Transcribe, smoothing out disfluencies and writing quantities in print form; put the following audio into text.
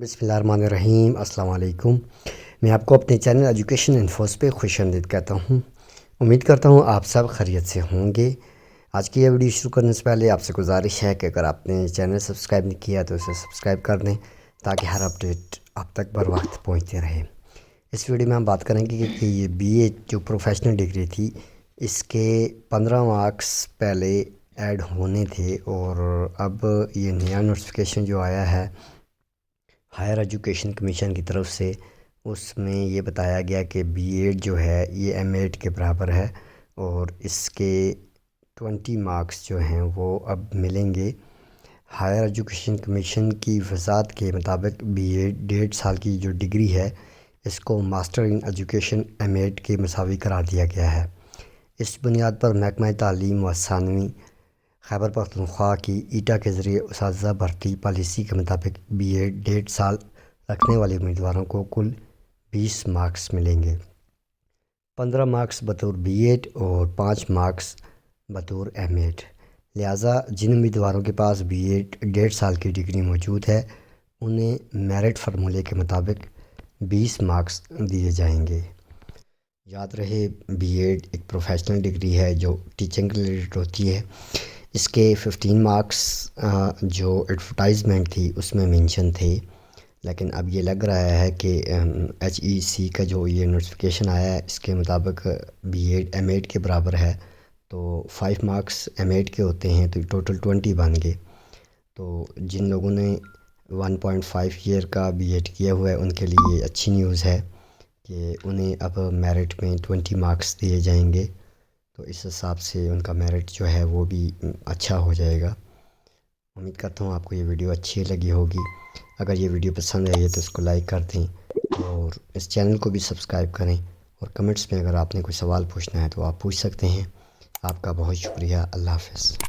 بسم اللہ الرحمن الرحیم۔ السلام علیکم۔ میں آپ کو اپنے چینل ایجوکیشن انفوز پہ خوش آمدید کہتا ہوں۔ امید کرتا ہوں آپ سب خیریت سے ہوں گے۔ آج کی یہ ویڈیو شروع کرنے سے پہلے آپ سے گزارش ہے کہ اگر آپ نے چینل سبسکرائب نہیں کیا تو اسے سبسکرائب کر دیں تاکہ ہر اپڈیٹ آپ تک بر وقت پہنچتے رہے۔ اس ویڈیو میں ہم بات کریں گے کہ یہ بی اے جو پروفیشنل ڈگری تھی اس کے 15 مارکس پہلے ایڈ ہونے تھے، اور اب یہ نیا نوٹیفیکیشن جو آیا ہے ہائر ایجوکیشن کمیشن کی طرف سے، اس میں یہ بتایا گیا کہ بی ایڈ جو ہے یہ ایم ایڈ کے برابر ہے، اور اس کے 20 مارکس جو ہیں وہ اب ملیں گے۔ ہائر ایجوکیشن کمیشن کی وضاحت کے مطابق بی ایڈ 1.5 سال کی جو ڈگری ہے اس کو master in education M Ed کے مساوی قرار دیا گیا ہے۔ اس بنیاد پر محکمہ تعلیم و ثانوی خیبر پختونخوا کی ایٹا کے ذریعے اساتذہ بھرتی پالیسی کے مطابق بی ایڈ 1.5 سال رکھنے والے امیدواروں کو کل 20 مارکس ملیں گے۔ 15 مارکس بطور بی ایڈ اور 5 مارکس بطور ایم ایڈ۔ لہٰذا جن امیدواروں کے پاس بی ایڈ 1.5 سال کی ڈگری موجود ہے انہیں میرٹ فارمولے کے مطابق 20 مارکس دیے جائیں گے۔ یاد رہے، بی ایڈ ایک پروفیشنل ڈگری ہے جو ٹیچنگ ریلیٹڈ ہوتی ہے۔ اس کے 15 مارکس جو ایڈورٹائزمنٹ تھی اس میں مینشن تھے، لیکن اب یہ لگ رہا ہے کہ ایچ ای سی کا جو یہ نوٹیفیکیشن آیا ہے اس کے مطابق بی ایڈ ایم ایڈ کے برابر ہے، تو 5 مارکس ایم ایڈ کے ہوتے ہیں تو ٹوٹل 20 بن گئے۔ تو جن لوگوں نے 1.5 ایئر کا بی ایڈ کیا ہوا ہے ان کے لیے یہ اچھی نیوز ہے کہ انہیں اب میرٹ میں 20 مارکس دیے جائیں گے، تو اس حساب سے ان کا میرٹ جو ہے وہ بھی اچھا ہو جائے گا۔ امید کرتا ہوں آپ کو یہ ویڈیو اچھی لگی ہوگی۔ اگر یہ ویڈیو پسند آئی ہے تو اس کو لائک کر دیں اور اس چینل کو بھی سبسکرائب کریں، اور کمنٹس میں اگر آپ نے کوئی سوال پوچھنا ہے تو آپ پوچھ سکتے ہیں۔ آپ کا بہت شکریہ۔ اللہ حافظ۔